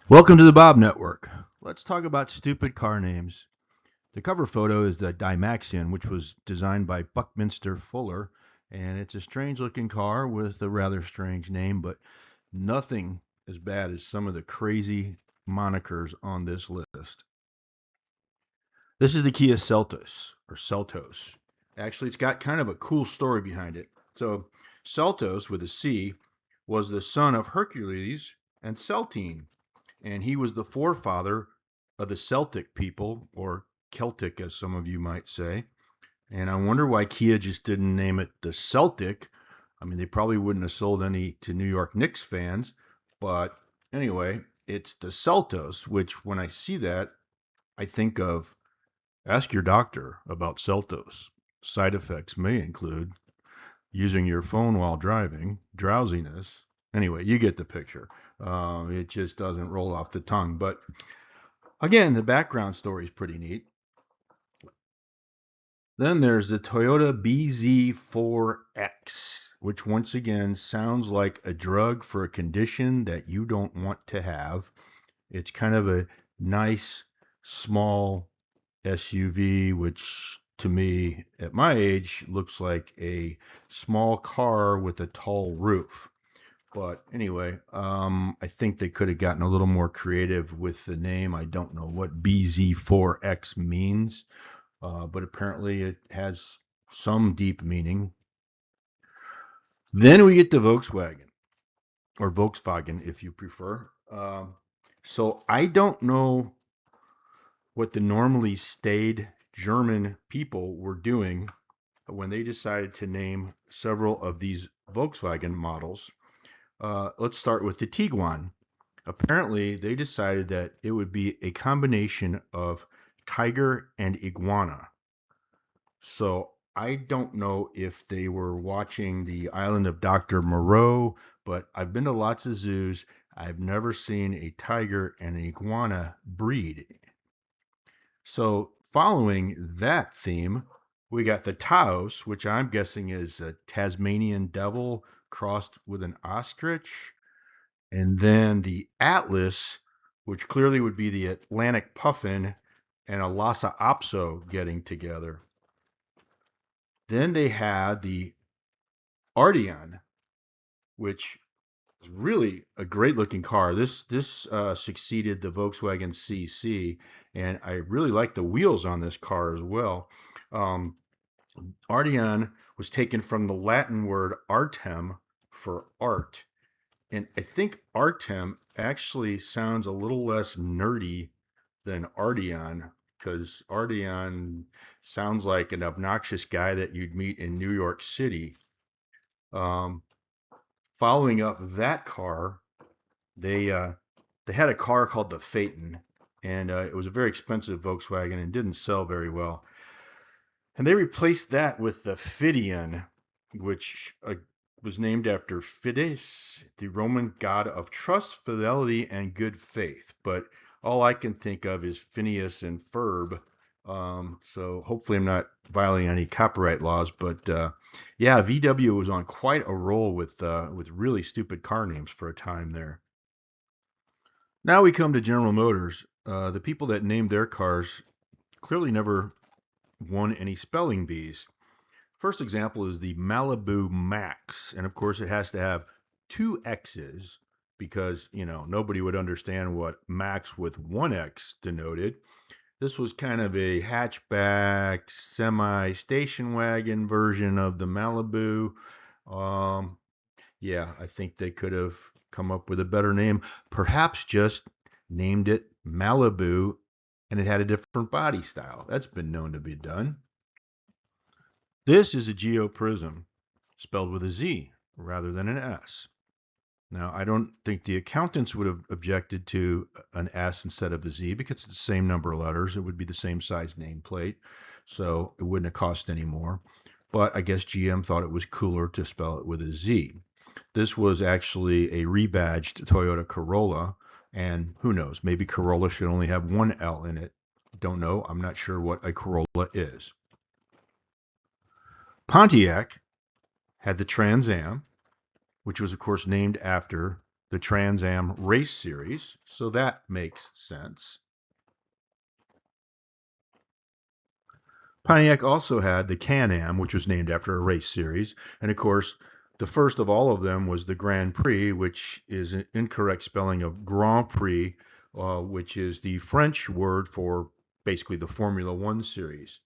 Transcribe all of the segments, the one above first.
Welcome to the Bob Network. Let's talk about stupid car names. The cover photo is the Dymaxion, which was designed by Buckminster Fuller, and it's a strange looking car with a rather strange name, but nothing as bad as some of the crazy monikers on this list. This is the Kia Seltos, or Seltos. Actually, it's got kind of a cool story behind it. So, Seltos, with a C, was the son of Hercules and Celtine, and he was the forefather of the Celtic people, or Celtic, as some of you might say. And I wonder why Kia just didn't name it the Celtic. I mean, they probably wouldn't have sold any to New York Knicks fans. But anyway, it's the Celtos, which when I see that, I think of ask your doctor about Celtos. Side effects may include using your phone while driving, drowsiness. Anyway, you get the picture. It just doesn't roll off the tongue. But again, the background story is pretty neat. Then there's the Toyota BZ4X, which once again sounds like a drug for a condition that you don't want to have. It's kind of a nice, small SUV, which to me, at my age, looks like a small car with a tall roof. But anyway, I think they could have gotten a little more creative with the name. I don't know what BZ4X means, but apparently it has some deep meaning. Then we get to Volkswagen, or Volkswagen if you prefer. So I don't know what the normally staid German people were doing when they decided to name several of these Volkswagen models. Let's start with the Tiguan. Apparently, they decided that it would be a combination of tiger and iguana. So I don't know if they were watching the Island of Dr. Moreau, but I've been to lots of zoos. I've never seen a tiger and an iguana breed. So following that theme, we got the Taos, which I'm guessing is a Tasmanian devil crossed with an ostrich. And then the Atlas, which clearly would be the Atlantic puffin and a Lhasa Apso getting together. Then they had the Arteon, which is really a great looking car. This succeeded the Volkswagen CC, and I really like the wheels on this car as well. Um, Arteon was taken from the Latin word artem for art. And I think Artem actually sounds a little less nerdy than Arteon, because Arteon sounds like an obnoxious guy that you'd meet in New York City. Um, Following up that car, they had a car called the Phaeton, and it was a very expensive Volkswagen and didn't sell very well. And they replaced that with the Phidion, which was named after Fides, the Roman god of trust, fidelity, and good faith. But all I can think of is Phineas and Ferb. So hopefully I'm not violating any copyright laws. But yeah, VW was on quite a roll with really stupid car names for a time there. Now we come to General Motors. The people that named their cars clearly never won any spelling bees. First example is the Malibu Max. And of course, it has to have two X's because, nobody would understand what Max with one X denoted. This was kind of a hatchback, semi station wagon version of the Malibu. Um, yeah, I think they could have come up with a better name. Perhaps just named it Malibu and it had a different body style. That's been known to be done. This is a geoprism, spelled with a Z rather than an S. Now, I don't think the accountants would have objected to an S instead of a Z because it's the same number of letters. It would be the same size nameplate, so it wouldn't have cost any more. But I guess GM thought it was cooler to spell it with a Z. This was actually a rebadged Toyota Corolla, and who knows, maybe Corolla should only have one L in it. Don't know. I'm not sure what a Corolla is. Pontiac had the Trans Am, which was, of course, named after the Trans Am race series, so that makes sense. Pontiac also had the Can-Am, which was named after a race series, and of course, the first of all of them was the Grand Prix, which is an incorrect spelling of Grand Prix, which is the French word for basically the Formula One series.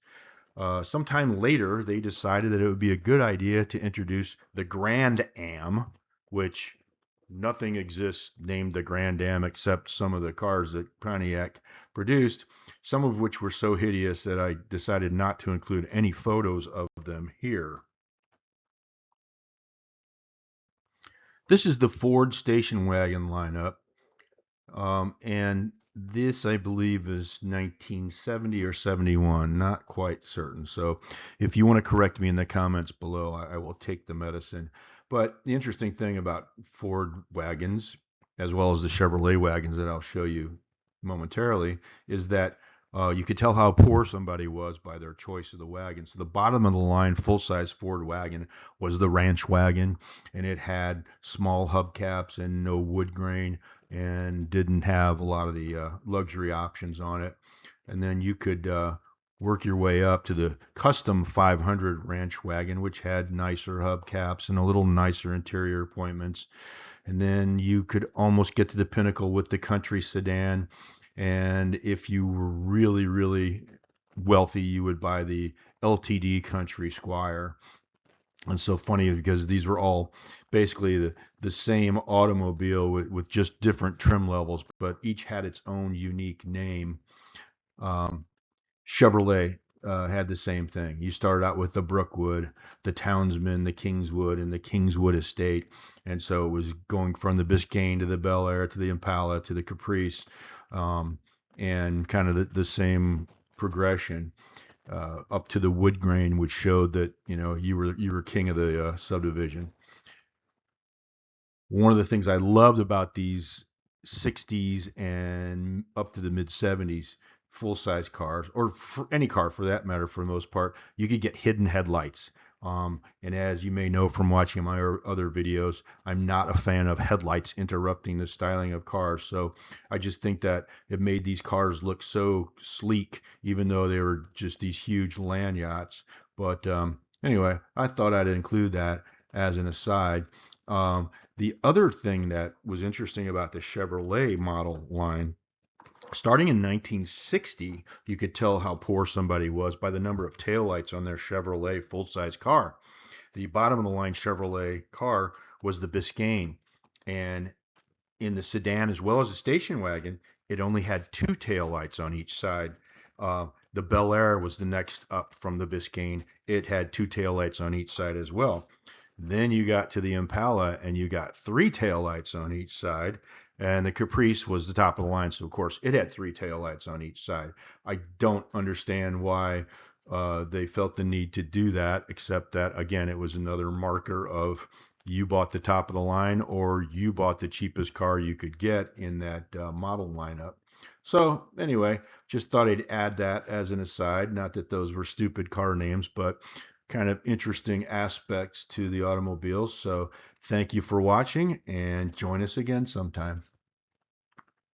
Sometime later, they decided that it would be a good idea to introduce the Grand Am, which nothing exists named the Grand Am except some of the cars that Pontiac produced, some of which were so hideous that I decided not to include any photos of them here. This is the Ford station wagon lineup. And this, I believe, is 1970 or 71, not quite certain. So if you want to correct me in the comments below, I will take the medicine. But the interesting thing about Ford wagons, as well as the Chevrolet wagons that I'll show you momentarily, is that you could tell how poor somebody was by their choice of the wagon. So the bottom of the line full-size Ford wagon was the ranch wagon, and it had small hubcaps and no wood grain and didn't have a lot of the luxury options on it. And then you could work your way up to the custom 500 ranch wagon, which had nicer hubcaps and a little nicer interior appointments. And then you could almost get to the pinnacle with the country sedan. And if you were really, really wealthy, you would buy the LTD Country Squire. And so funny because these were all basically the same automobile with just different trim levels, but each had its own unique name. Um, Chevrolet had the same thing. You started out with the Brookwood, the Townsman, the Kingswood, and the Kingswood Estate. And so it was going from the Biscayne to the Bel Air to the Impala to the Caprice, and kind of the same progression up to the wood grain, which showed that you were king of the subdivision. One of the things I loved about these 60s and up to the mid 70s full size cars, or for any car for that matter, for the most part, you could get hidden headlights. And as you may know from watching my other videos, I'm not a fan of headlights interrupting the styling of cars. So I just think that it made these cars look so sleek, even though they were just these huge land yachts. But anyway, I thought I'd include that as an aside. The other thing that was interesting about the Chevrolet model line, starting in 1960, you could tell how poor somebody was by the number of taillights on their Chevrolet full-size car. The bottom of the line Chevrolet car was the Biscayne, and in the sedan as well as the station wagon, it only had two taillights on each side. The Bel Air was the next up from the Biscayne. It had two taillights on each side as well. Then you got to the Impala and you got three taillights on each side. And the Caprice was the top of the line. So, of course, it had three taillights on each side. I don't understand why they felt the need to do that, except that, again, it was another marker of you bought the top of the line or you bought the cheapest car you could get in that model lineup. So, anyway, just thought I'd add that as an aside. Not that those were stupid car names, but kind of interesting aspects to the automobiles. So thank you for watching and join us again sometime.